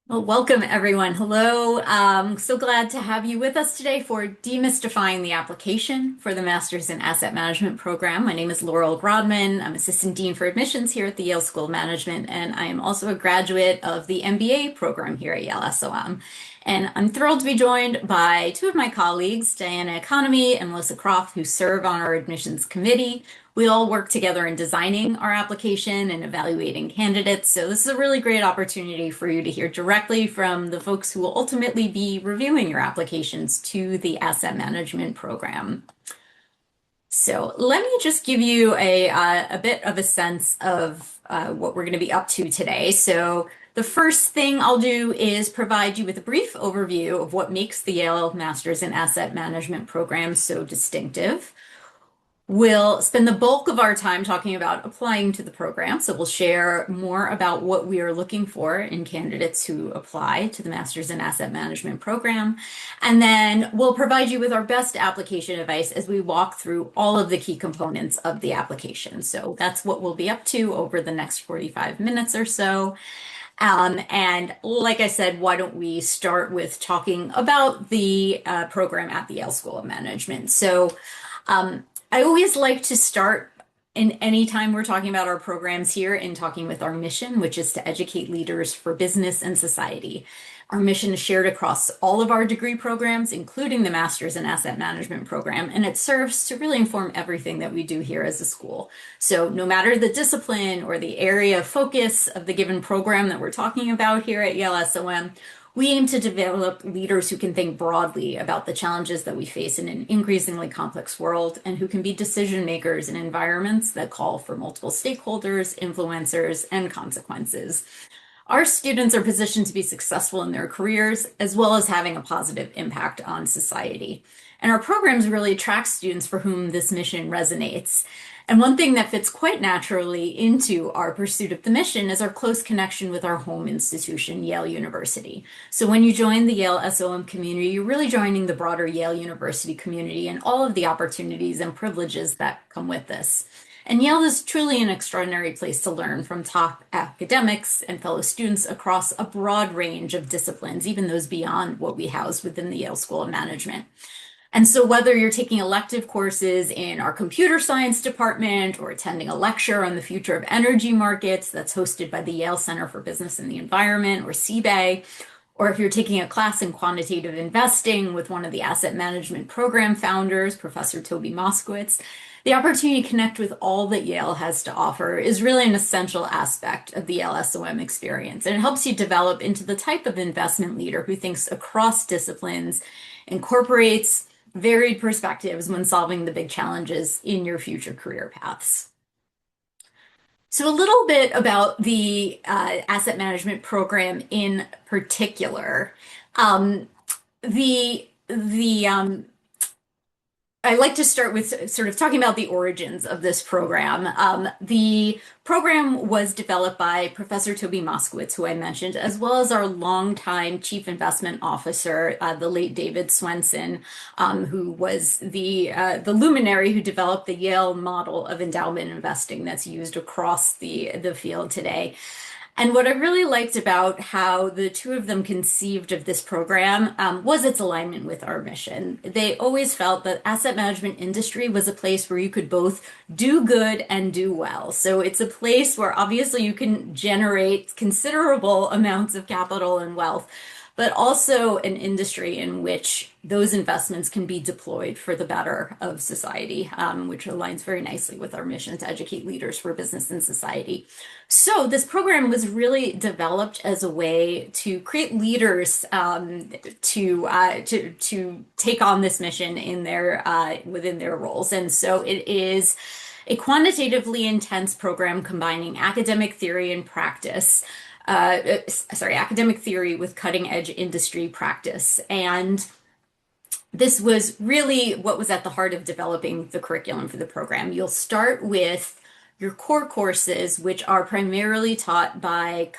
Well, welcome everyone. Hello. So glad to have you with us today for Demystifying the Application for the Masters in Asset Management program. My name is Laurel Grodman. I'm Assistant Dean for Admissions here at the Yale School of Management, and I am also a graduate of the MBA program here at Yale SOM. And I'm thrilled to be joined by two of my colleagues, Diana Economy and Melissa Croft, who serve on our admissions committee. We all work together in designing our application and evaluating candidates. So this is a really great opportunity for you to hear directly from the folks who will ultimately be reviewing your applications to the asset management program. So let me just give you a bit of a sense of what we're going to be up to today. So the first thing I'll do is provide you with a brief overview of what makes the Yale Masters in Asset Management program so distinctive. We'll spend the bulk of our time talking about applying to the program. So we'll share more about what we are looking for in candidates who apply to the Masters in Asset Management program. And then we'll provide you with our best application advice as we walk through all of the key components of the application. So that's what we'll be up to over the next 45 minutes or so. And like I said, why don't we start with talking about the program at the Yale School of Management. I always like to start in any time we're talking about our programs here in talking with our mission, which is to educate leaders for business and society. Our mission is shared across all of our degree programs, including the Masters in Asset Management program, and it serves to really inform everything that we do here as a school. So no matter the discipline or the area of focus of the given program that we're talking about here at Yale SOM, we aim to develop leaders who can think broadly about the challenges that we face in an increasingly complex world and who can be decision makers in environments that call for multiple stakeholders, influencers, and consequences. Our students are positioned to be successful in their careers, as well as having a positive impact on society. And our programs really attract students for whom this mission resonates. And one thing that fits quite naturally into our pursuit of the mission is our close connection with our home institution, Yale University. So when you join the Yale SOM community, you're really joining the broader Yale University community and all of the opportunities and privileges that come with this. And Yale is truly an extraordinary place to learn from top academics and fellow students across a broad range of disciplines, even those beyond what we house within the Yale School of Management. And so whether you're taking elective courses in our computer science department or attending a lecture on the future of energy markets that's hosted by the Yale Center for Business and the Environment, or CBAE, or if you're taking a class in quantitative investing with one of the asset management program founders, Professor Toby Moskowitz, the opportunity to connect with all that Yale has to offer is really an essential aspect of the Yale SOM experience. And it helps you develop into the type of investment leader who thinks across disciplines, incorporates varied perspectives when solving the big challenges in your future career paths. So a little bit about the asset management program in particular. The I like to start with sort of talking about the origins of this program. The program was developed by Professor Toby Moskowitz, who I mentioned, as well as our longtime chief investment officer, the late David Swenson, who was the luminary who developed the Yale model of endowment investing that's used across the field today. And what I really liked about how the two of them conceived of this program was its alignment with our mission. They always felt that asset management industry was a place where you could both do good and do well. So it's a place where obviously you can generate considerable amounts of capital and wealth, but also an industry in which those investments can be deployed for the better of society, which aligns very nicely with our mission to educate leaders for business and society. So this program was really developed as a way to create leaders to take on this mission in within their roles. And so it is a quantitatively intense program combining academic theory and practice. Academic theory with cutting edge industry practice. And this was really what was at the heart of developing the curriculum for the program. You'll start with your core courses, which are primarily taught by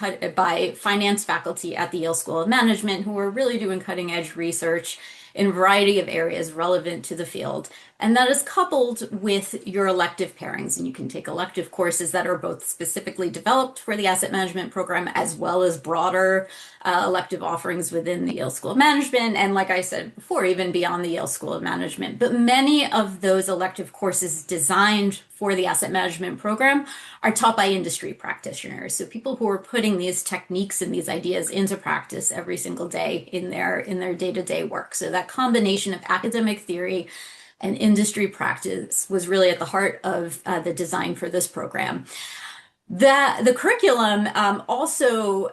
finance faculty at the Yale School of Management, who are really doing cutting edge research in a variety of areas relevant to the field. And that is coupled with your elective pairings. And you can take elective courses that are both specifically developed for the asset management program as well as broader elective offerings within the Yale School of Management. And like I said before, even beyond the Yale School of Management. But many of those elective courses designed for the asset management program are taught by industry practitioners. So people who are putting these techniques and these ideas into practice every single day in their day-to-day work. So that combination of academic theory and industry practice was really at the heart of the design for this program. The curriculum also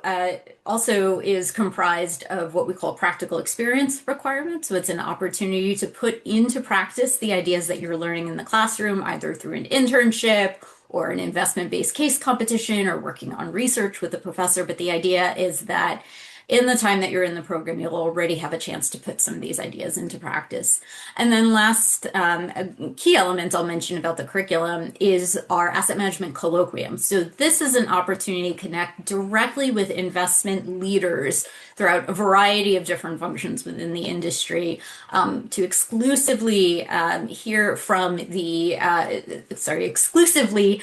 is comprised of what we call practical experience requirements. So it's an opportunity to put into practice the ideas that you're learning in the classroom, either through an internship or an investment-based case competition or working on research with a professor. But the idea is that in the time that you're in the program, you'll already have a chance to put some of these ideas into practice. And then last, a key element I'll mention about the curriculum is our asset management colloquium. So this is an opportunity to connect directly with investment leaders throughout a variety of different functions within the industry, to exclusively hear from the, exclusively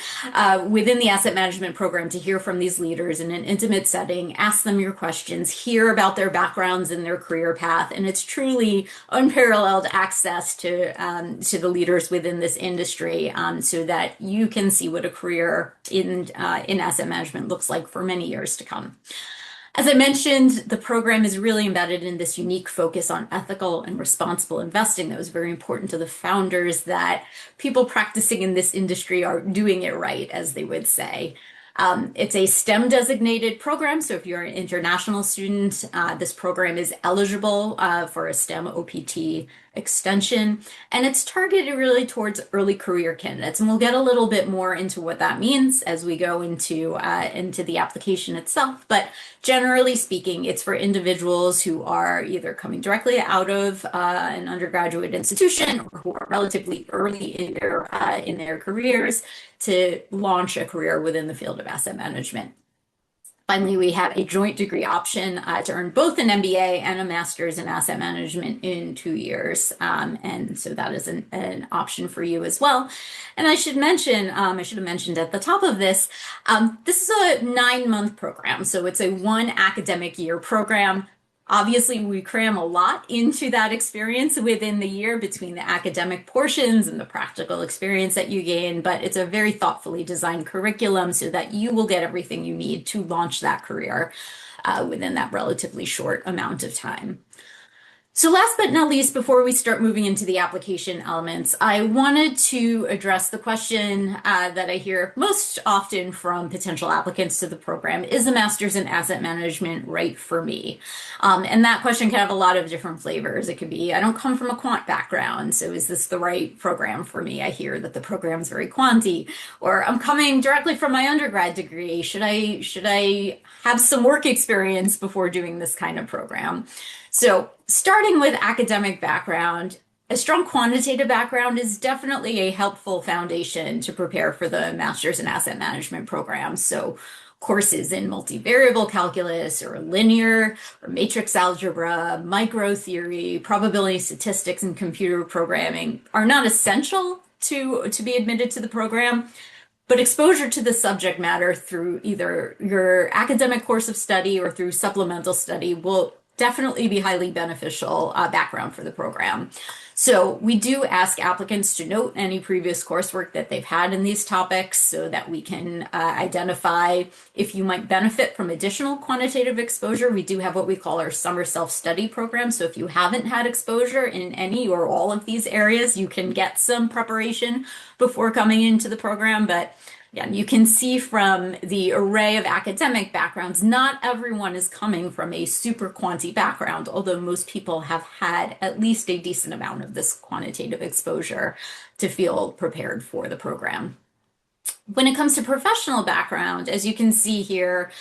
within the asset management program to hear from these leaders in an intimate setting, ask them your questions, hear about their backgrounds and their career path. And it's truly unparalleled access to the leaders within this industry, so that you can see what a career in asset management looks like for many years to come. As I mentioned, the program is really embedded in this unique focus on ethical and responsible investing that was very important to the founders, that people practicing in this industry are doing it right, as they would say. It's a STEM designated program. So if you're an international student, this program is eligible for a STEM OPT extension, and it's targeted really towards early career candidates. And we'll get a little bit more into what that means as we go into the application itself. But generally speaking, it's for individuals who are either coming directly out of an undergraduate institution or who are relatively early in their careers to launch a career within the field of asset management. Finally, we have a joint degree option to earn both an MBA and a master's in asset management in 2 years. And so that is an option for you as well. And I should have mentioned at the top of this, this is a 9-month program. So it's a 1 academic year program. Obviously, we cram a lot into that experience within the year between the academic portions and the practical experience that you gain, but it's a very thoughtfully designed curriculum so that you will get everything you need to launch that career within that relatively short amount of time. So last but not least, before we start moving into the application elements, I wanted to address the question that I hear most often from potential applicants to the program: is a master's in asset management right for me? And that question can have a lot of different flavors. It could be, I don't come from a quant background, so is this the right program for me? I hear that the program is very quanty. Or I'm coming directly from my undergrad degree. Should I have some work experience before doing this kind of program? So starting with academic background, a strong quantitative background is definitely a helpful foundation to prepare for the Master's in Asset Management program. So courses in multivariable calculus or linear or matrix algebra, micro theory, probability statistics, and computer programming are not essential to be admitted to the program. But exposure to the subject matter through either your academic course of study or through supplemental study will definitely be highly beneficial background for the program. So we do ask applicants to note any previous coursework that they've had in these topics so that we can identify if you might benefit from additional quantitative exposure. We do have what we call our summer self-study program. So if you haven't had exposure in any or all of these areas, you can get some preparation before coming into the program. But again, you can see from the array of academic backgrounds, not everyone is coming from a super quanti background, although most people have had at least a decent amount of this quantitative exposure to feel prepared for the program. When it comes to professional background, as you can see here,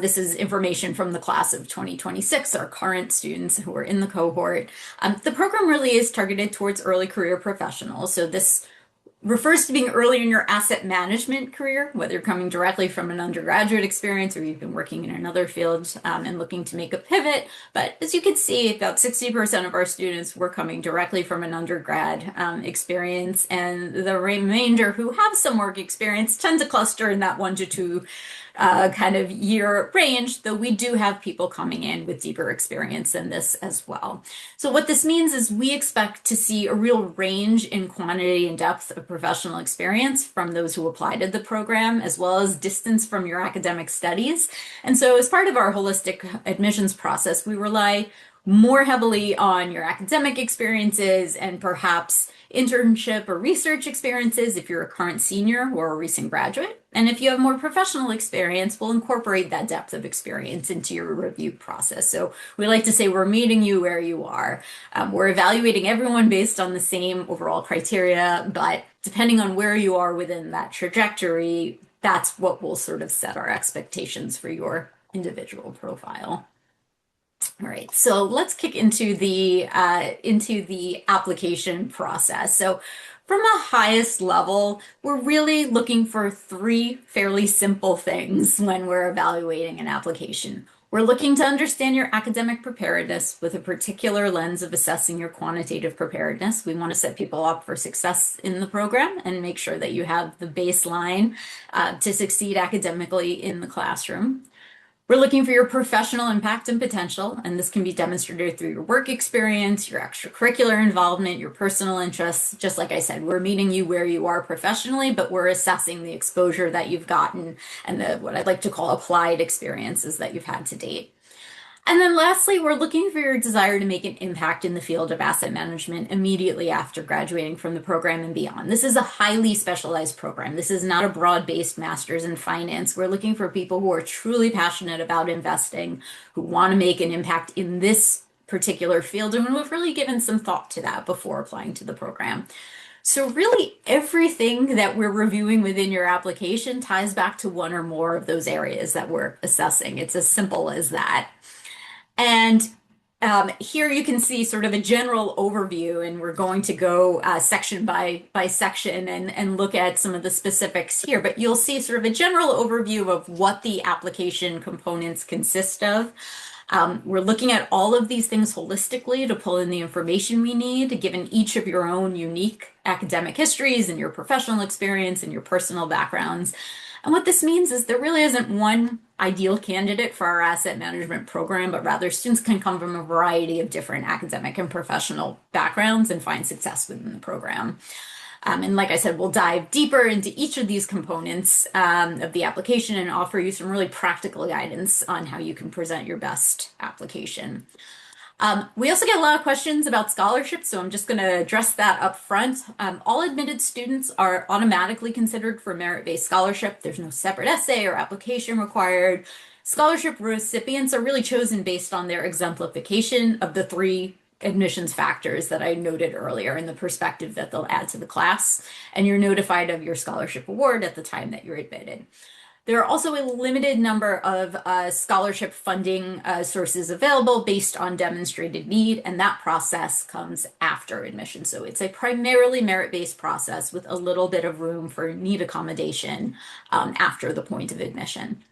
this is information from the class of 2026, our current students who are in the cohort. The program really is targeted towards early career professionals. So this refers to being early in your asset management career, whether you're coming directly from an undergraduate experience or you've been working in another field and looking to make a pivot. But as you can see, about 60% of our students were coming directly from an undergrad experience, and the remainder who have some work experience tend to cluster in that 1 to 2 kind of year range, though we do have people coming in with deeper experience in this as well. So what this means is we expect to see a real range in quantity and depth of professional experience from those who apply to the program, as well as distance from your academic studies. And so as part of our holistic admissions process, we rely more heavily on your academic experiences and perhaps internship or research experiences if you're a current senior or a recent graduate. And if you have more professional experience, we'll incorporate that depth of experience into your review process. So we like to say we're meeting you where you are. We're evaluating everyone based on the same overall criteria, but depending on where you are within that trajectory, that's what will sort of set our expectations for your individual profile. All right, so let's kick into the application process. So from a highest level, we're really looking for three fairly simple things when we're evaluating an application. We're looking to understand your academic preparedness with a particular lens of assessing your quantitative preparedness. We want to set people up for success in the program and make sure that you have the baseline to succeed academically in the classroom. We're looking for your professional impact and potential, and this can be demonstrated through your work experience, your extracurricular involvement, your personal interests. Just like I said, we're meeting you where you are professionally, but we're assessing the exposure that you've gotten and what I'd like to call applied experiences that you've had to date. And then lastly, we're looking for your desire to make an impact in the field of asset management immediately after graduating from the program and beyond. This is a highly specialized program. This is not a broad-based master's in finance. We're looking for people who are truly passionate about investing, who want to make an impact in this particular field, and who have really given some thought to that before applying to the program. So really everything that we're reviewing within your application ties back to one or more of those areas that we're assessing. It's as simple as that. And here you can see sort of a general overview, and we're going to go section by section and look at some of the specifics here. But you'll see sort of a general overview of what the application components consist of. We're looking at all of these things holistically to pull in the information we need, given each of your own unique academic histories and your professional experience and your personal backgrounds. And what this means is there really isn't one ideal candidate for our asset management program, but rather students can come from a variety of different academic and professional backgrounds and find success within the program. And like I said, we'll dive deeper into each of these components of the application and offer you some really practical guidance on how you can present your best application. We also get a lot of questions about scholarships, so I'm just going to address that up front. All admitted students are automatically considered for merit-based scholarship. There's no separate essay or application required. Scholarship recipients are really chosen based on their exemplification of the three admissions factors that I noted earlier in the perspective that they'll add to the class, and you're notified of your scholarship award at the time that you're admitted. There are also a limited number of scholarship funding sources available based on demonstrated need, and that process comes after admission. So it's a primarily merit-based process with a little bit of room for need accommodation after the point of admission.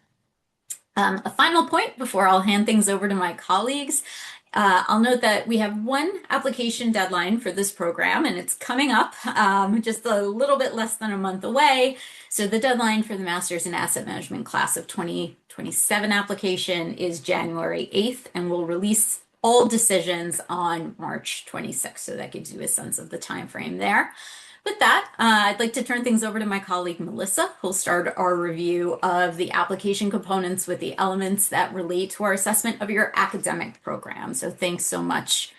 A final point before I'll hand things over to my colleagues. I'll note that we have one application deadline for this program, and it's coming up just a little bit less than a month away. So the deadline for the Master's in Asset Management class of 2027 application is January 8th, and we'll release all decisions on March 26th. So that gives you a sense of the time frame there. With that, I'd like to turn things over to my colleague Melissa, who'll start our review of the application components with the elements that relate to our assessment of your academic program. So thanks so much,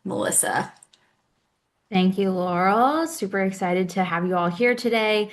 Melissa. Thank you, Laurel. Super excited to have you all here today.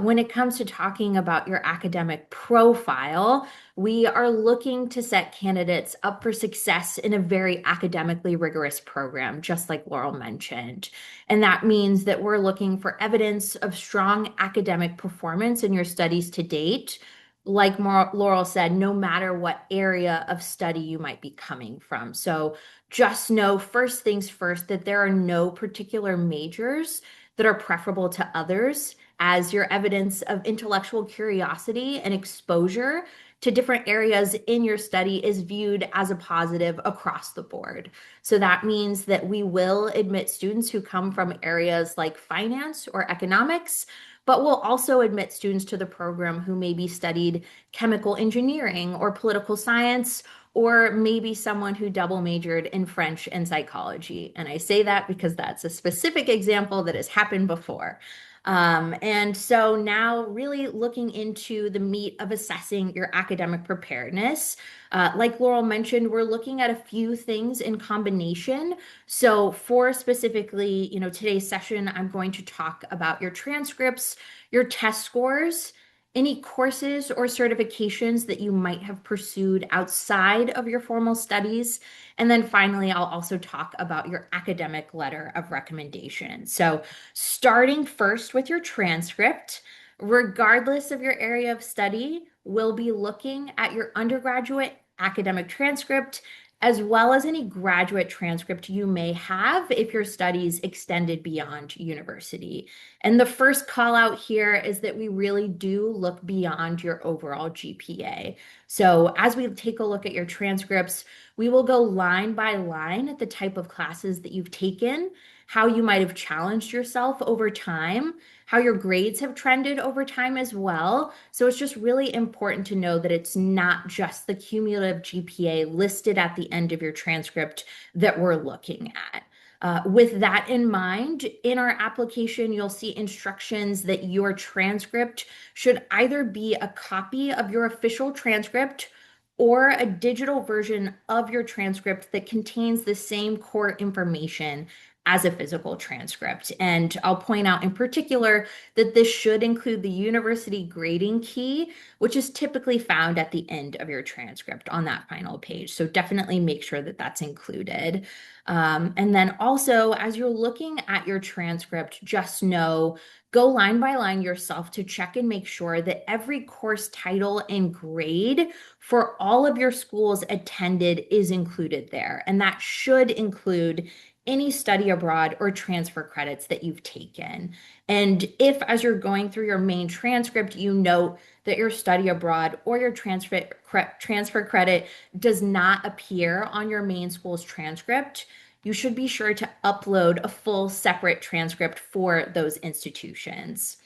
When it comes to talking about your academic profile, we are looking to set candidates up for success in a very academically rigorous program, just like Laurel mentioned. And that means that we're looking for evidence of strong academic performance in your studies to date. Like Laurel said, no matter what area of study you might be coming from. So just know, first things first, that there are no particular majors that are preferable to others as your evidence of intellectual curiosity and exposure to different areas in your study is viewed as a positive across the board. So that means that we will admit students who come from areas like finance or economics, but we'll also admit students to the program who maybe studied chemical engineering or political science, or maybe someone who double majored in French and psychology. And I say that because that's a specific example that has happened before. And so now, really looking into the meat of assessing your academic preparedness. Like Laurel mentioned, we're looking at a few things in combination. So, for specifically, today's session, I'm going to talk about your transcripts, your test scores, any courses or certifications that you might have pursued outside of your formal studies. And then finally, I'll also talk about your academic letter of recommendation. So, starting first with your transcript, regardless of your area of study, we'll be looking at your undergraduate academic transcript as well as any graduate transcript you may have if your studies extended beyond university. And the first call out here is that we really do look beyond your overall GPA. So as we take a look at your transcripts, we will go line by line at the type of classes that you've taken, how you might have challenged yourself over time, how your grades have trended over time as well. So it's just really important to know that it's not just the cumulative GPA listed at the end of your transcript that we're looking at. With that in mind, in our application, you'll see instructions that your transcript should either be a copy of your official transcript or a digital version of your transcript that contains the same core information as a physical transcript. And I'll point out in particular that this should include the university grading key, which is typically found at the end of your transcript on that final page. So definitely make sure that that's included. And then also, as you're looking at your transcript, just know, go line by line yourself to check and make sure that every course title and grade for all of your schools attended is included there. And that should include any study abroad or transfer credits that you've taken. And if, as you're going through your main transcript, you note that your study abroad or your transfer credit does not appear on your main school's transcript, you should be sure to upload a full separate transcript for those institutions.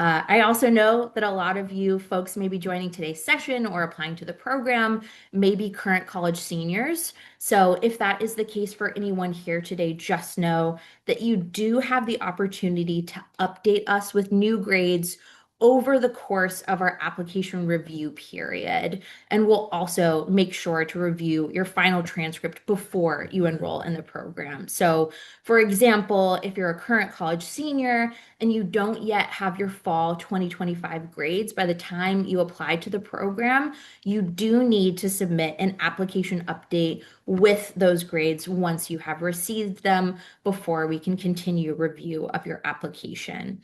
I also know that a lot of you folks may be joining today's session or applying to the program, may be current college seniors. So if that is the case for anyone here today, just know that you do have the opportunity to update us with new grades over the course of our application review period. And we'll also make sure to review your final transcript before you enroll in the program. So, for example, if you're a current college senior and you don't yet have your fall 2025 grades by the time you apply to the program, you do need to submit an application update with those grades once you have received them before we can continue review of your application.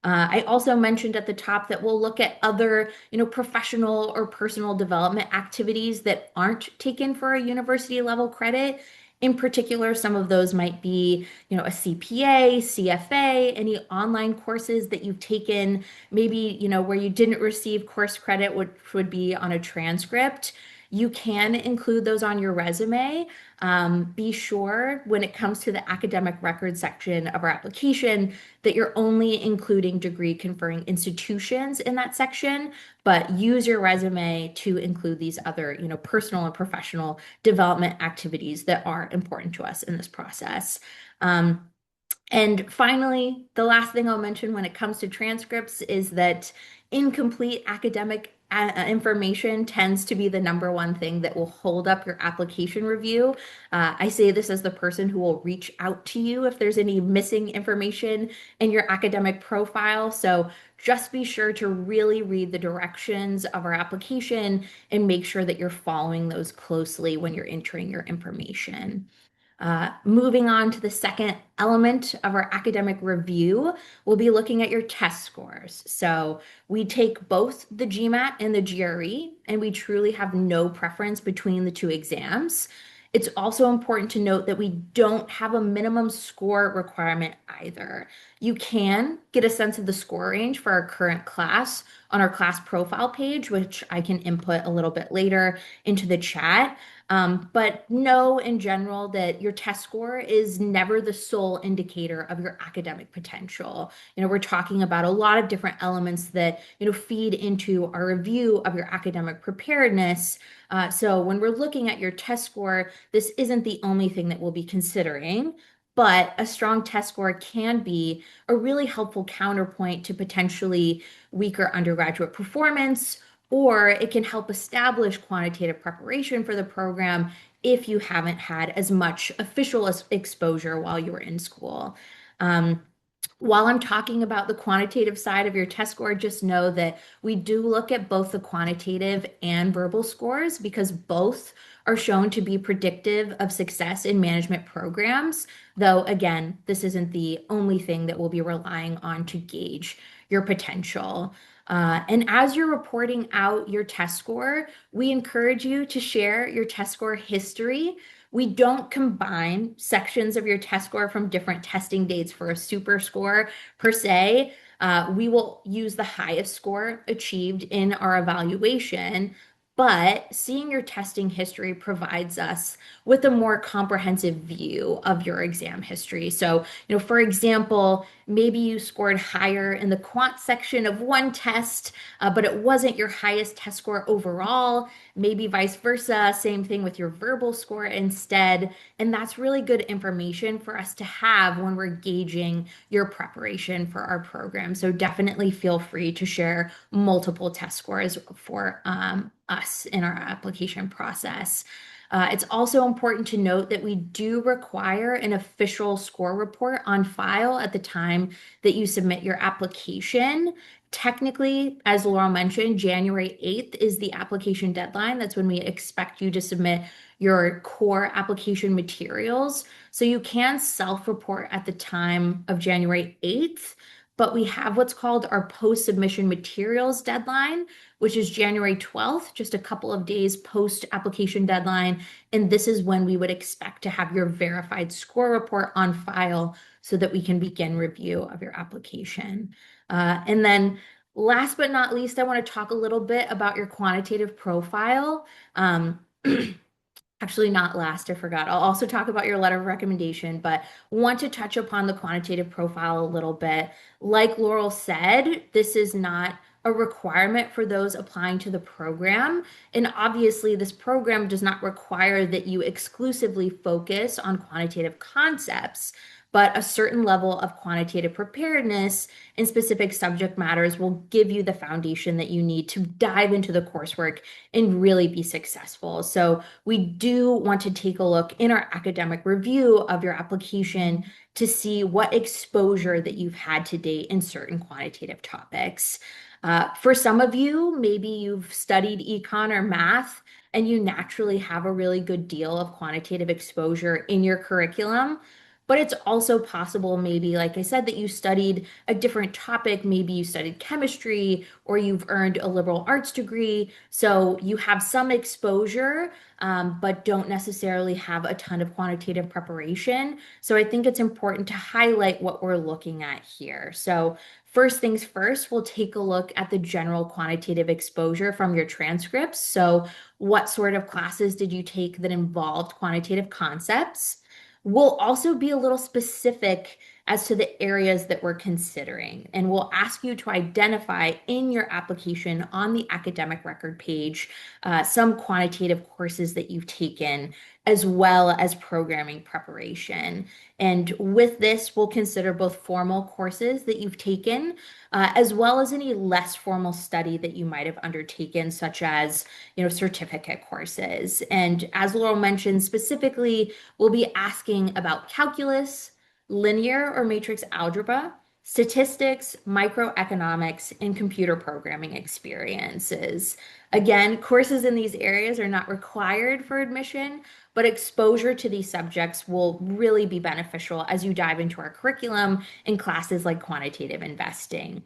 I also mentioned at the top that we'll look at other, professional or personal development activities that aren't taken for a university level credit. In particular, some of those might be, a CPA, CFA, any online courses that you've taken, maybe, where you didn't receive course credit, which would be on a transcript. You can include those on your resume. Be sure when it comes to the academic record section of our application that you're only including degree conferring institutions in that section, but use your resume to include these other, personal and professional development activities that are important to us in this process. And finally, the last thing I'll mention when it comes to transcripts is that incomplete academic information tends to be the number one thing that will hold up your application review. I say this as the person who will reach out to you if there's any missing information in your academic profile. So just be sure to really read the directions of our application and make sure that you're following those closely when you're entering your information. Moving on to the second element of our academic review, we'll be looking at your test scores. So we take both the GMAT and the GRE, and we truly have no preference between the two exams. It's also important to note that we don't have a minimum score requirement either. You can get a sense of the score range for our current class on our class profile page, which I can input a little bit later into the chat. But know in general that your test score is never the sole indicator of your academic potential. We're talking about a lot of different elements that, feed into our review of your academic preparedness. So when we're looking at your test score, this isn't the only thing that we'll be considering. But a strong test score can be a really helpful counterpoint to potentially weaker undergraduate performance, or it can help establish quantitative preparation for the program if you haven't had as much official exposure while you were in school. Um, while I'm talking about the quantitative side of your test score, just know that we do look at both the quantitative and verbal scores because both are shown to be predictive of success in management programs. Though, again, this isn't the only thing that we'll be relying on to gauge your potential. And as you're reporting out your test score, we encourage you to share your test score history. We don't combine sections of your test score from different testing dates for a super score per se. We will use the highest score achieved in our evaluation, but seeing your testing history provides us with a more comprehensive view of your exam history. So, for example, maybe you scored higher in the quant section of one test, but it wasn't your highest test score overall. Maybe vice versa, same thing with your verbal score instead. And that's really good information for us to have when we're gauging your preparation for our program. So definitely feel free to share multiple test scores for us in our application process. It's also important to note that we do require an official score report on file at the time that you submit your application. Technically, as Laurel mentioned, January 8th is the application deadline. That's when we expect you to submit your core application materials. So you can self-report at the time of January 8th, but we have what's called our post-submission materials deadline, which is January 12th, just a couple of days post-application deadline. And this is when we would expect to have your verified score report on file so that we can begin review of your application. And then last but not least, I want to talk a little bit about your quantitative profile. Actually, not last, I forgot. I'll also talk about your letter of recommendation, but want to touch upon the quantitative profile a little bit. Like Laurel said, this is not a requirement for those applying to the program. And obviously, this program does not require that you exclusively focus on quantitative concepts, but a certain level of quantitative preparedness in specific subject matters will give you the foundation that you need to dive into the coursework and really be successful. So we do want to take a look in our academic review of your application to see what exposure that you've had to date in certain quantitative topics. For some of you, maybe you've studied econ or math and you naturally have a really good deal of quantitative exposure in your curriculum. But it's also possible, maybe, like I said, that you studied a different topic. Maybe you studied chemistry or you've earned a liberal arts degree. So you have some exposure, but don't necessarily have a ton of quantitative preparation. So I think it's important to highlight what we're looking at here. So first things first, we'll take a look at the general quantitative exposure from your transcripts. So what sort of classes did you take that involved quantitative concepts? We'll also be a little specific as to the areas that we're considering, and we'll ask you to identify in your application on the academic record page some quantitative courses that you've taken, as well as programming preparation. And with this, we'll consider both formal courses that you've taken, as well as any less formal study that you might have undertaken, such as, certificate courses. And as Laurel mentioned, specifically, we'll be asking about calculus, linear or matrix algebra, statistics, microeconomics, and computer programming experiences. Again, courses in these areas are not required for admission, but exposure to these subjects will really be beneficial as you dive into our curriculum in classes like quantitative investing.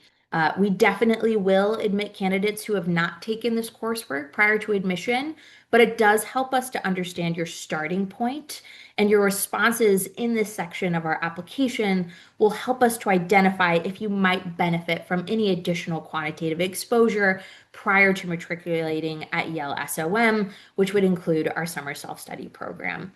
We definitely will admit candidates who have not taken this coursework prior to admission, but it does help us to understand your starting point, and your responses in this section of our application will help us to identify if you might benefit from any additional quantitative exposure prior to matriculating at Yale SOM, which would include our summer self-study program.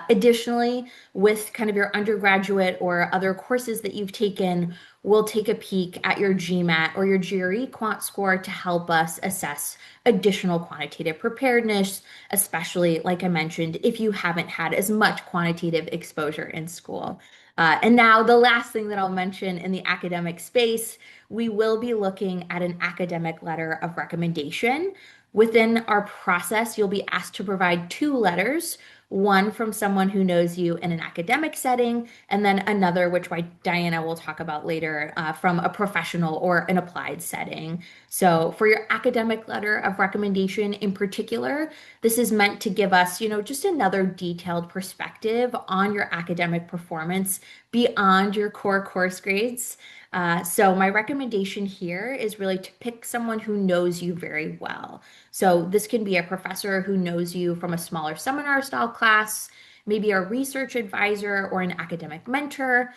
Additionally, with kind of your undergraduate or other courses that you've taken, we'll take a peek at your GMAT or your GRE quant score to help us assess additional quantitative preparedness, especially, like I mentioned, if you haven't had as much quantitative exposure in school. And now, the last thing that I'll mention in the academic space, we will be looking at an academic letter of recommendation. Within our process, you'll be asked to provide two letters, one from someone who knows you in an academic setting, and then another, which Diana will talk about later, from a professional or an applied setting. So for your academic letter of recommendation in particular, this is meant to give us, just another detailed perspective on your academic performance beyond your core course grades. So my recommendation here is really to pick someone who knows you very well. So this can be a professor who knows you from a smaller seminar style class, maybe a research advisor or an academic mentor.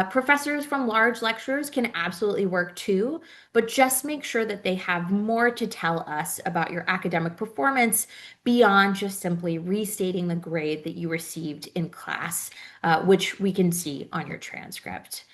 Professors from large lectures can absolutely work too, but just make sure that they have more to tell us about your academic performance beyond just simply restating the grade that you received in class, which we can see on your transcript.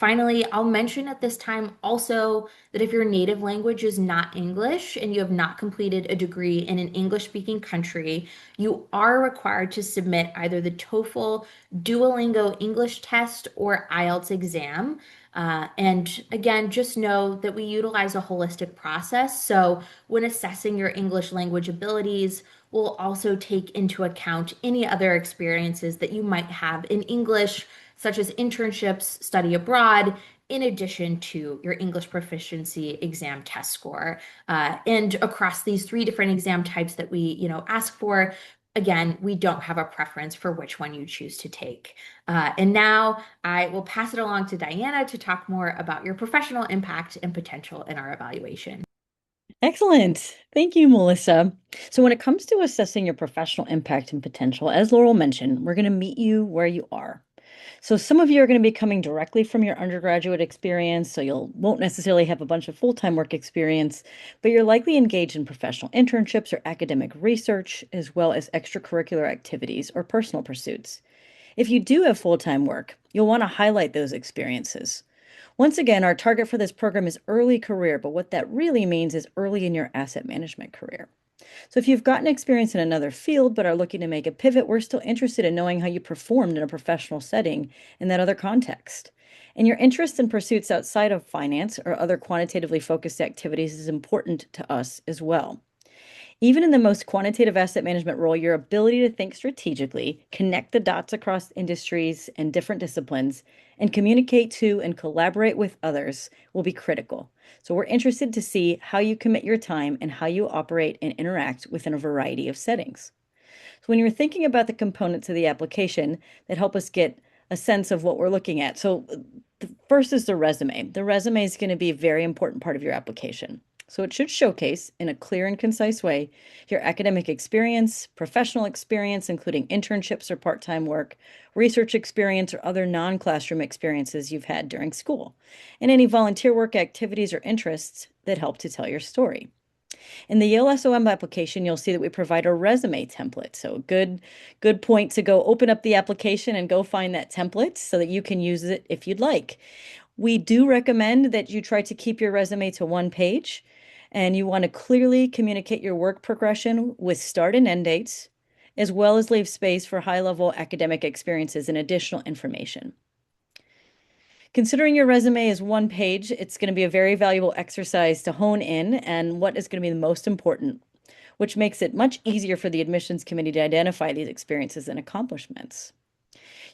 Finally, I'll mention at this time also that if your native language is not English and you have not completed a degree in an English-speaking country, you are required to submit either the TOEFL Duolingo English test or IELTS exam. And again, just know that we utilize a holistic process. So when assessing your English language abilities, we'll also take into account any other experiences that you might have in English, such as internships, study abroad, in addition to your English proficiency exam test score. And across these three different exam types that we, ask for, again, we don't have a preference for which one you choose to take. And now I will pass it along to Diana to talk more about your professional impact and potential in our evaluation. Excellent. Thank you, Melissa. So when it comes to assessing your professional impact and potential, as Laurel mentioned, we're going to meet you where you are. So some of you are going to be coming directly from your undergraduate experience, so you won't necessarily have a bunch of full-time work experience, but you're likely engaged in professional internships or academic research, as well as extracurricular activities or personal pursuits. If you do have full-time work, you'll want to highlight those experiences. Once again, our target for this program is early career, but what that really means is early in your asset management career. So if you've gotten experience in another field but are looking to make a pivot, we're still interested in knowing how you performed in a professional setting in that other context. And your interest in pursuits outside of finance or other quantitatively focused activities is important to us as well. Even in the most quantitative asset management role, your ability to think strategically, connect the dots across industries and different disciplines, and communicate to and collaborate with others will be critical. So we're interested to see how you commit your time and how you operate and interact within a variety of settings. So when you're thinking about the components of the application that help us get a sense of what we're looking at. So the first is the resume. The resume is going to be a very important part of your application. So it should showcase in a clear and concise way your academic experience, professional experience, including internships or part-time work, research experience, or other non-classroom experiences you've had during school, and any volunteer work activities or interests that help to tell your story. In the Yale SOM application, you'll see that we provide a resume template. So good point to go open up the application and go find that template so that you can use it if you'd like. We do recommend that you try to keep your resume to one page, and you want to clearly communicate your work progression with start and end dates, as well as leave space for high-level academic experiences and additional information. Considering your resume is one page, it's going to be a very valuable exercise to hone in and what is going to be the most important, which makes it much easier for the admissions committee to identify these experiences and accomplishments.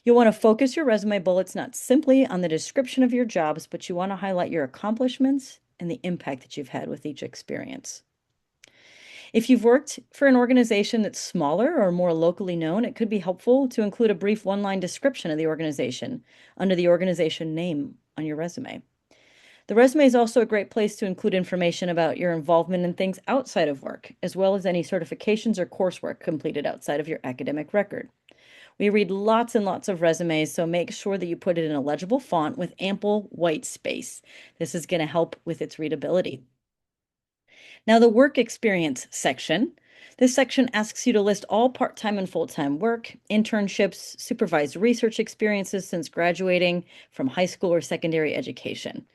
You'll want to focus your resume bullets not simply on the description of your jobs, but you want to highlight your accomplishments and the impact that you've had with each experience. If you've worked for an organization that's smaller or more locally known, it could be helpful to include a brief one-line description of the organization under the organization name on your resume. The resume is also a great place to include information about your involvement in things outside of work, as well as any certifications or coursework completed outside of your academic record. We read lots and lots of resumes, so make sure that you put it in a legible font with ample white space. This is going to help with its readability. Now, the work experience section. This section asks you to list all part-time and full-time work, internships, supervised research experiences since graduating from high school or secondary education.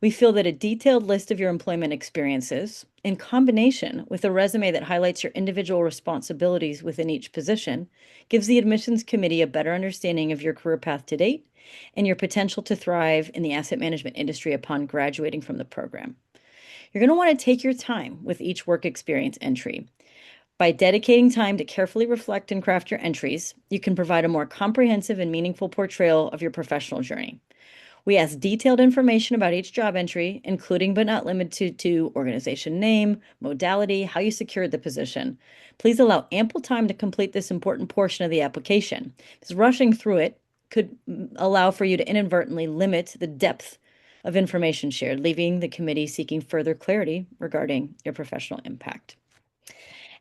We feel that a detailed list of your employment experiences, in combination with a resume that highlights your individual responsibilities within each position, gives the admissions committee a better understanding of your career path to date and your potential to thrive in the asset management industry upon graduating from the program. You're going to want to take your time with each work experience entry. By dedicating time to carefully reflect and craft your entries, you can provide a more comprehensive and meaningful portrayal of your professional journey. We ask detailed information about each job entry, including but not limited to organization name, modality, how you secured the position. Please allow ample time to complete this important portion of the application, because rushing through it could allow for you to inadvertently limit the depth of information shared, leaving the committee seeking further clarity regarding your professional impact.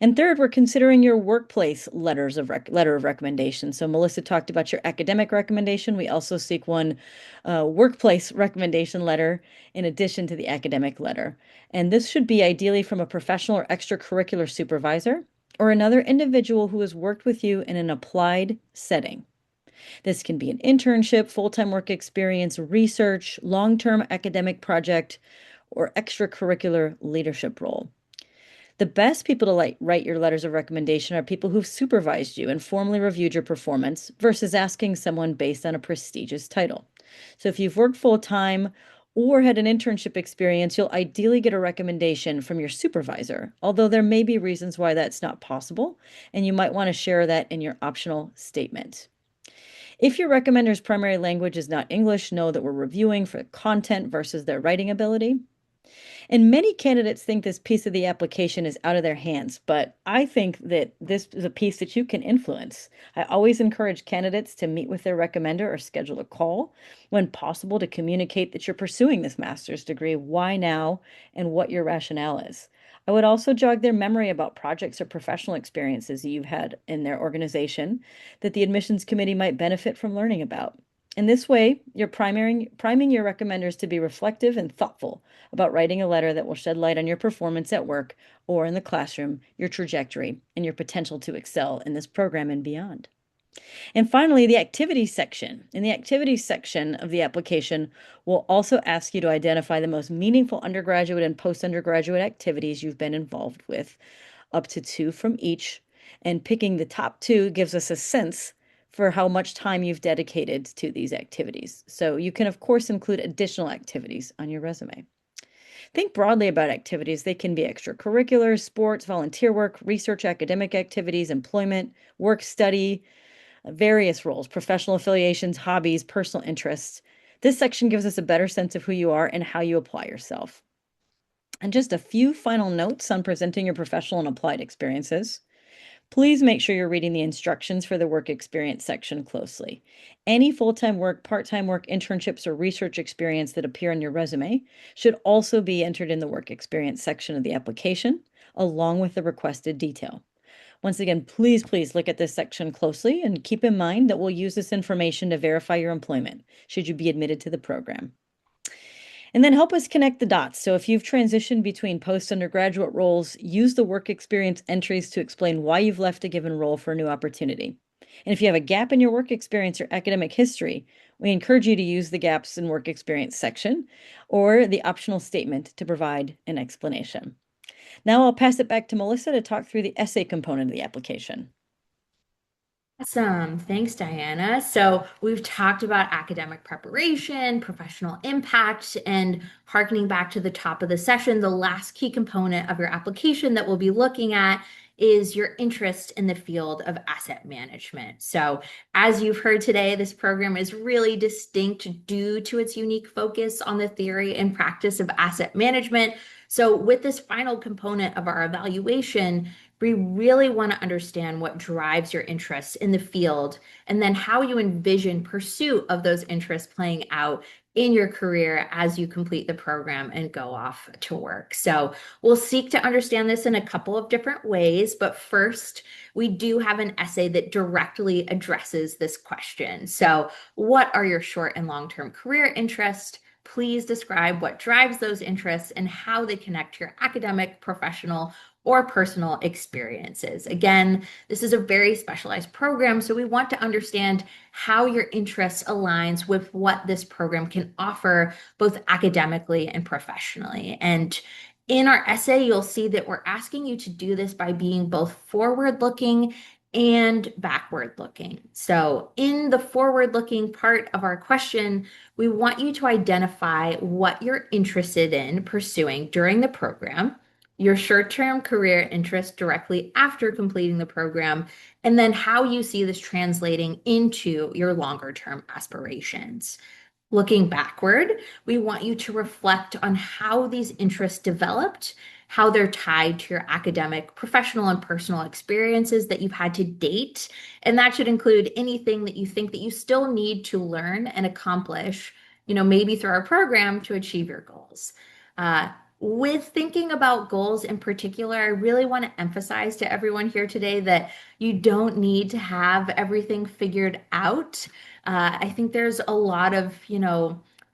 And third, we're considering your workplace letter of recommendation. So Melissa talked about your academic recommendation. We also seek one workplace recommendation letter in addition to the academic letter. And this should be ideally from a professional or extracurricular supervisor or another individual who has worked with you in an applied setting. This can be an internship, full-time work experience, research, long-term academic project, or extracurricular leadership role. The best people to write your letters of recommendation are people who've supervised you and formally reviewed your performance versus asking someone based on a prestigious title. So if you've worked full-time or had an internship experience, you'll ideally get a recommendation from your supervisor, although there may be reasons why that's not possible, and you might want to share that in your optional statement. If your recommender's primary language is not English, know that we're reviewing for content versus their writing ability. And many candidates think this piece of the application is out of their hands, but I think that this is a piece that you can influence. I always encourage candidates to meet with their recommender or schedule a call when possible to communicate that you're pursuing this master's degree, why now, and what your rationale is. I would also jog their memory about projects or professional experiences you've had in their organization that the admissions committee might benefit from learning about. In this way, you're priming your recommenders to be reflective and thoughtful about writing a letter that will shed light on your performance at work or in the classroom, your trajectory, and your potential to excel in this program and beyond. And finally, the activities section. In the activities section of the application, we'll also ask you to identify the most meaningful undergraduate and post-undergraduate activities you've been involved with, up to 2 from each. And picking the top 2 gives us a sense for how much time you've dedicated to these activities. So you can, of course, include additional activities on your resume. Think broadly about activities. They can be extracurricular, sports, volunteer work, research, academic activities, employment, work study, various roles, professional affiliations, hobbies, personal interests. This section gives us a better sense of who you are and how you apply yourself. And just a few final notes on presenting your professional and applied experiences. Please make sure you're reading the instructions for the work experience section closely. Any full-time work, part-time work, internships, or research experience that appear on your resume should also be entered in the work experience section of the application, along with the requested detail. Once again, please look at this section closely and keep in mind that we'll use this information to verify your employment, should you be admitted to the program. And then help us connect the dots. So if you've transitioned between post-undergraduate roles, use the work experience entries to explain why you've left a given role for a new opportunity. And if you have a gap in your work experience or academic history, we encourage you to use the gaps in work experience section or the optional statement to provide an explanation. Now I'll pass it back to Melissa to talk through the essay component of the application. Awesome. Thanks, Diana. So we've talked about academic preparation, professional impact, and harkening back to the top of the session, the last key component of your application that we'll be looking at is your interest in the field of asset management. So as you've heard today, this program is really distinct due to its unique focus on the theory and practice of asset management. So with this final component of our evaluation, we really want to understand what drives your interests in the field and then how you envision pursuit of those interests playing out in your career as you complete the program and go off to work. So we'll seek to understand this in a couple of different ways, but first, we do have an essay that directly addresses this question. So, what are your short and long-term career interests? Please describe what drives those interests and how they connect to your academic, professional, or personal experiences. Again, this is a very specialized program, so we want to understand how your interests aligns with what this program can offer both academically and professionally. And in our essay, you'll see that we're asking you to do this by being both forward-looking and backward-looking. So in the forward-looking part of our question, we want you to identify what you're interested in pursuing during the program, your short-term career interest directly after completing the program, and then how you see this translating into your longer-term aspirations. Looking backward, we want you to reflect on how these interests developed, how they're tied to your academic, professional, and personal experiences that you've had to date. And that should include anything that you think that you still need to learn and accomplish, maybe through our program to achieve your goals. With thinking about goals in particular, I really want to emphasize to everyone here today that you don't need to have everything figured out. I think there's a lot of,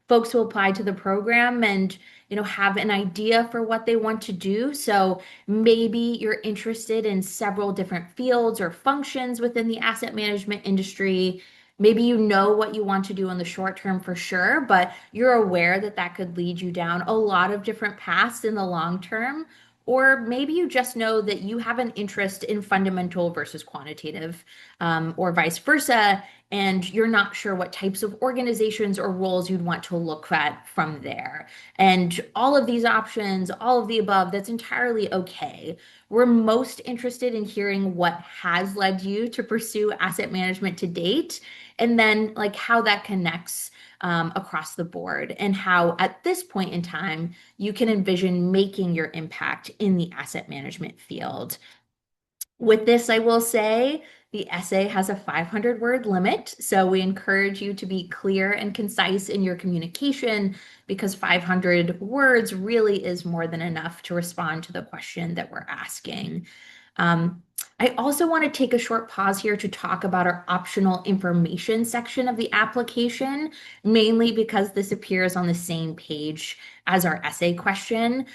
folks who apply to the program and, have an idea for what they want to do. So maybe you're interested in several different fields or functions within the asset management industry. Maybe you know what you want to do in the short term for sure, but you're aware that that could lead you down a lot of different paths in the long term. Or maybe you just know that you have an interest in fundamental versus quantitative, or vice versa, and you're not sure what types of organizations or roles you'd want to look at from there. And all of these options, all of the above, that's entirely okay. We're most interested in hearing what has led you to pursue asset management to date, and then like how that connects across the board, and how at this point in time you can envision making your impact in the asset management field. With this, I will say the essay has a 500-word limit, so we encourage you to be clear and concise in your communication because 500 words really is more than enough to respond to the question that we're asking. I also want to take a short pause here to talk about our optional information section of the application, mainly because this appears on the same page as our essay question.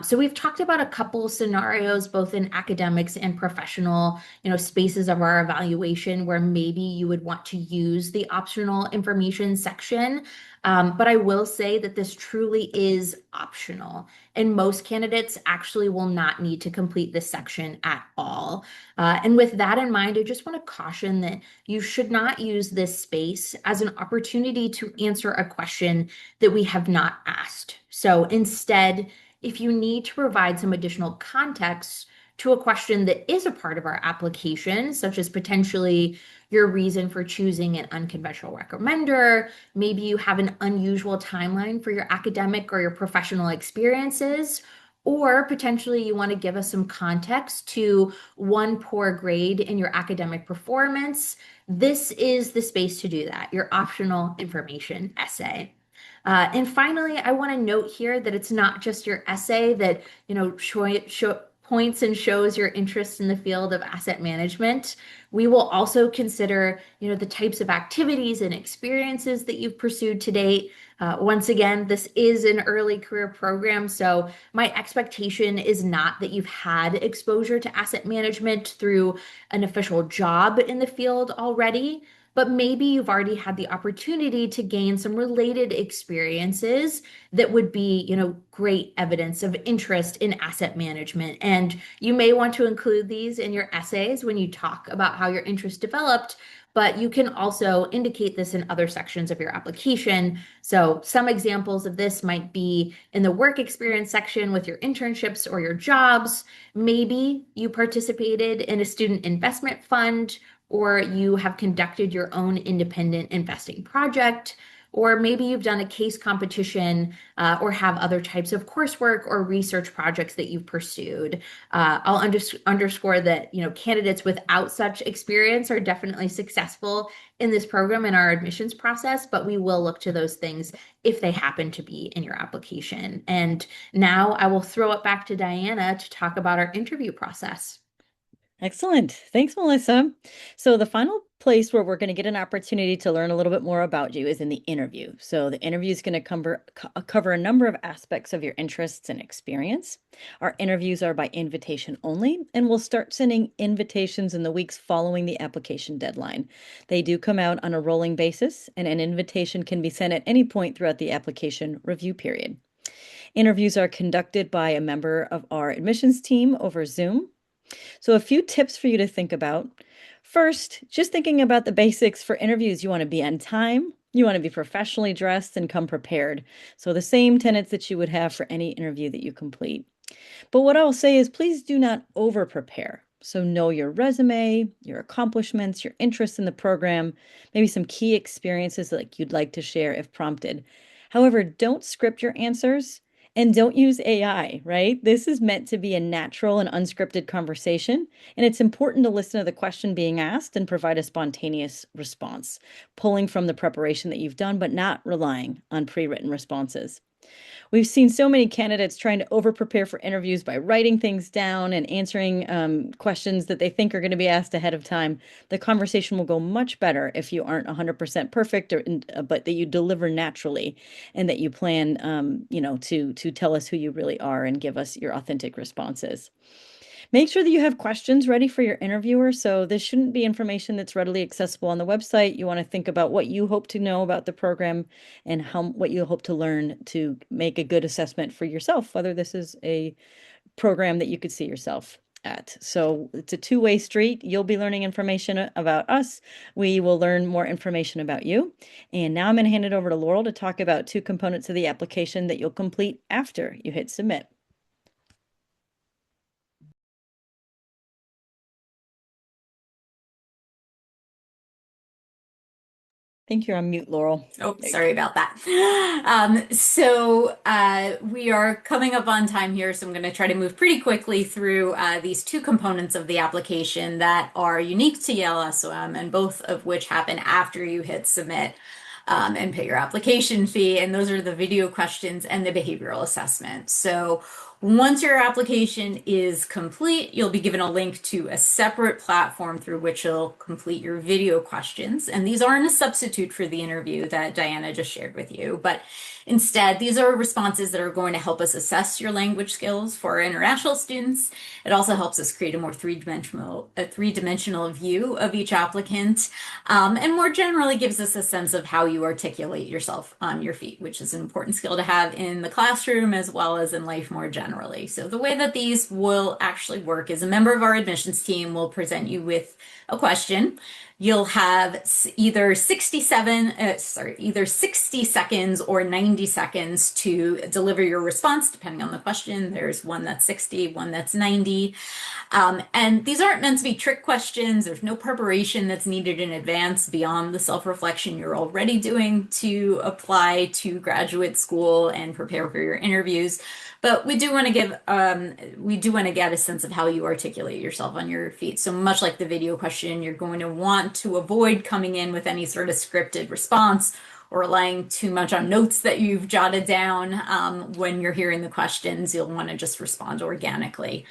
So we've talked about a couple of scenarios, both in academics and professional, spaces of our evaluation where maybe you would want to use the optional information section. But I will say that this truly is optional, and most candidates actually will not need to complete this section at all. And with that in mind, I just want to caution that you should not use this space as an opportunity to answer a question that we have not asked. So instead, if you need to provide some additional context to a question that is a part of our application, such as potentially your reason for choosing an unconventional recommender, maybe you have an unusual timeline for your academic or your professional experiences, or potentially you want to give us some context to one poor grade in your academic performance, this is the space to do that, your optional information essay. And finally, I want to note here that it's not just your essay that, points and shows your interest in the field of asset management. We will also consider, the types of activities and experiences that you've pursued to date. Once again, this is an early career program, so my expectation is not that you've had exposure to asset management through an official job in the field already, but maybe you've already had the opportunity to gain some related experiences that would be, great evidence of interest in asset management. And you may want to include these in your essays when you talk about how your interest developed, but you can also indicate this in other sections of your application. So some examples of this might be in the work experience section with your internships or your jobs. Maybe you participated in a student investment fund, or you have conducted your own independent investing project, or maybe you've done a case competition or have other types of coursework or research projects that you've pursued. I'll underscore that, candidates without such experience are definitely successful in this program in our admissions process, but we will look to those things if they happen to be in your application. And now I will throw it back to Diana to talk about our interview process. Excellent. Thanks, Melissa. So the final place where we're going to get an opportunity to learn a little bit more about you is in the interview. So the interview is going to cover a number of aspects of your interests and experience. Our interviews are by invitation only, and we'll start sending invitations in the weeks following the application deadline. They do come out on a rolling basis, and an invitation can be sent at any point throughout the application review period. Interviews are conducted by a member of our admissions team over Zoom. So a few tips for you to think about. First, just thinking about the basics for interviews. You want to be on time. You want to be professionally dressed and come prepared. So the same tenets that you would have for any interview that you complete. But what I'll say is please do not over prepare. So know your resume, your accomplishments, your interests in the program, maybe some key experiences that you'd like to share if prompted. However, don't script your answers. And don't use AI, right? This is meant to be a natural and unscripted conversation, and it's important to listen to the question being asked and provide a spontaneous response, pulling from the preparation that you've done, but not relying on pre-written responses. We've seen so many candidates trying to over-prepare for interviews by writing things down and answering questions that they think are going to be asked ahead of time. The conversation will go much better if you aren't 100% perfect, but that you deliver naturally and that you plan, to tell us who you really are and give us your authentic responses. Make sure that you have questions ready for your interviewer. So this shouldn't be information that's readily accessible on the website. You want to think about what you hope to know about the program and what you hope to learn to make a good assessment for yourself, whether this is a program that you could see yourself at. So it's a two-way street. You'll be learning information about us. We will learn more information about you. And now I'm going to hand it over to Laurel to talk about two components of the application that you'll complete after you hit submit. I think you're on mute, Laurel. Oh, sorry about that. We are coming up on time here, so I'm going to try to move pretty quickly through these two components of the application that are unique to Yale SOM, and both of which happen after you hit submit and pay your application fee. And those are the video questions and the behavioral assessment. So once your application is complete, you'll be given a link to a separate platform through which you'll complete your video questions. And these aren't a substitute for the interview that Diana just shared with you, but instead, these are responses that are going to help us assess your language skills for our international students. It also helps us create a more three-dimensional view of each applicant, and more generally gives us a sense of how you articulate yourself on your feet, which is an important skill to have in the classroom as well as in life more generally. So the way that these will actually work is a member of our admissions team will present you with a question. You'll have either 60 seconds or 90 seconds to deliver your response, depending on the question. There's one that's 60, one that's 90. And these aren't meant to be trick questions. There's no preparation that's needed in advance beyond the self-reflection you're already doing to apply to graduate school and prepare for your interviews. But we do want to get a sense of how you articulate yourself on your feet. So much like the video question, you're going to want to avoid coming in with any sort of scripted response or relying too much on notes that you've jotted down when you're hearing the questions. You'll want to just respond organically.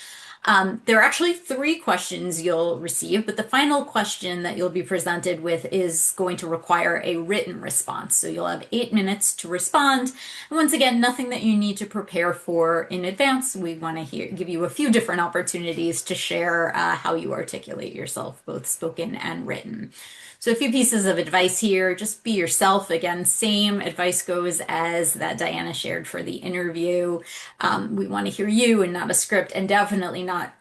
There are actually 3 questions you'll receive, but the final question that you'll be presented with is going to require a written response. So you'll have 8 minutes to respond. And once again, nothing that you need to prepare for in advance. We want to give you a few different opportunities to share how you articulate yourself, both spoken and written. So a few pieces of advice here, just be yourself. Again, same advice goes as that Diana shared for the interview. We want to hear you and not a script, and definitely not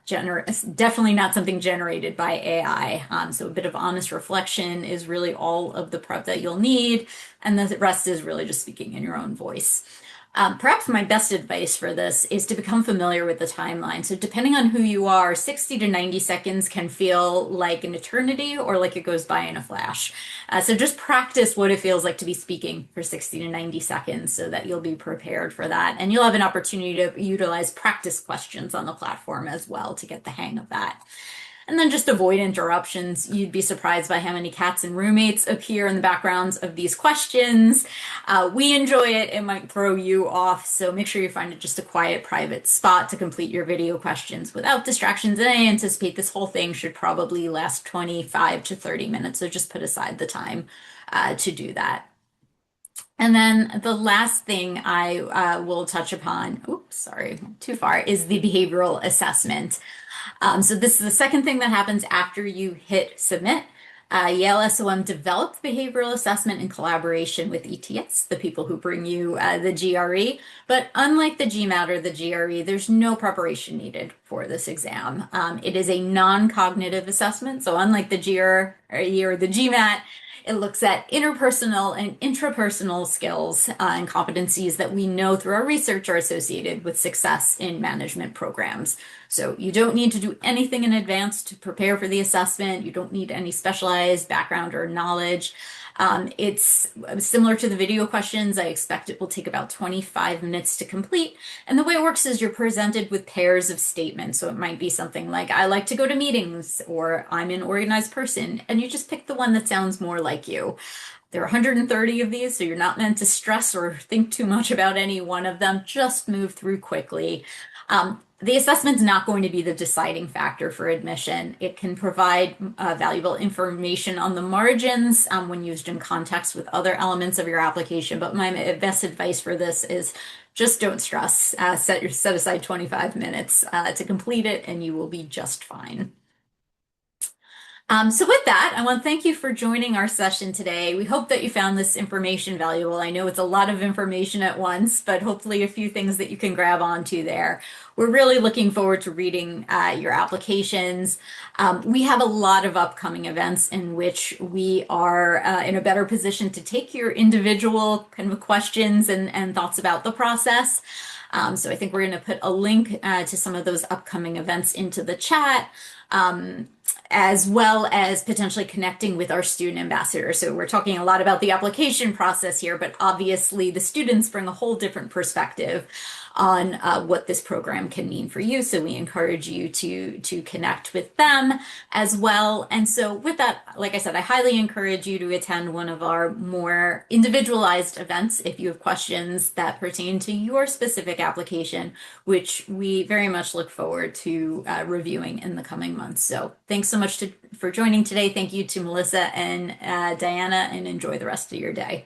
something generated by AI. So a bit of honest reflection is really all of the prep that you'll need, and the rest is really just speaking in your own voice. Perhaps my best advice for this is to become familiar with the timeline. So, depending on who you are, 60 to 90 seconds can feel like an eternity or like it goes by in a flash. So, just practice what it feels like to be speaking for 60 to 90 seconds so that you'll be prepared for that. And you'll have an opportunity to utilize practice questions on the platform as well to get the hang of that. And then just avoid interruptions. You'd be surprised by how many cats and roommates appear in the backgrounds of these questions. We enjoy it. It might throw you off. So make sure you find it just a quiet, private spot to complete your video questions without distractions. And I anticipate this whole thing should probably last 25 to 30 minutes. So just put aside the time to do that. And then the last thing I will touch upon, oops, sorry, too far, is the behavioral assessment. So this is the second thing that happens after you hit submit. Yale SOM developed behavioral assessment in collaboration with ETS, the people who bring you the GRE. But unlike the GMAT or the GRE, there's no preparation needed for this exam. It is a non-cognitive assessment. So unlike the GRE or the GMAT, it looks at interpersonal and intrapersonal skills and competencies that we know through our research are associated with success in management programs. So you don't need to do anything in advance to prepare for the assessment. You don't need any specialized background or knowledge. It's similar to the video questions. I expect it will take about 25 minutes to complete. And the way it works is you're presented with pairs of statements. So it might be something like, I like to go to meetings, or I'm an organized person. And you just pick the one that sounds more like you. There are 130 of these, so you're not meant to stress or think too much about any one of them. Just move through quickly. The assessment's not going to be the deciding factor for admission. It can provide valuable information on the margins when used in context with other elements of your application. But my best advice for this is just don't stress. Set aside 25 minutes to complete it, and you will be just fine. So with that, I want to thank you for joining our session today. We hope that you found this information valuable. I know it's a lot of information at once, but hopefully a few things that you can grab onto there. We're really looking forward to reading your applications. We have a lot of upcoming events in which we are in a better position to take your individual kind of questions and thoughts about the process. So I think we're going to put a link to some of those upcoming events into the chat. As well as potentially connecting with our student ambassadors. So we're talking a lot about the application process here, but obviously the students bring a whole different perspective on what this program can mean for you. So we encourage you to connect with them as well. And so with that, like I said, I highly encourage you to attend one of our more individualized events if you have questions that pertain to your specific application, which we very much look forward to reviewing in the coming months. So thanks so much for joining today. Thank you to Melissa and Diana, and enjoy the rest of your day.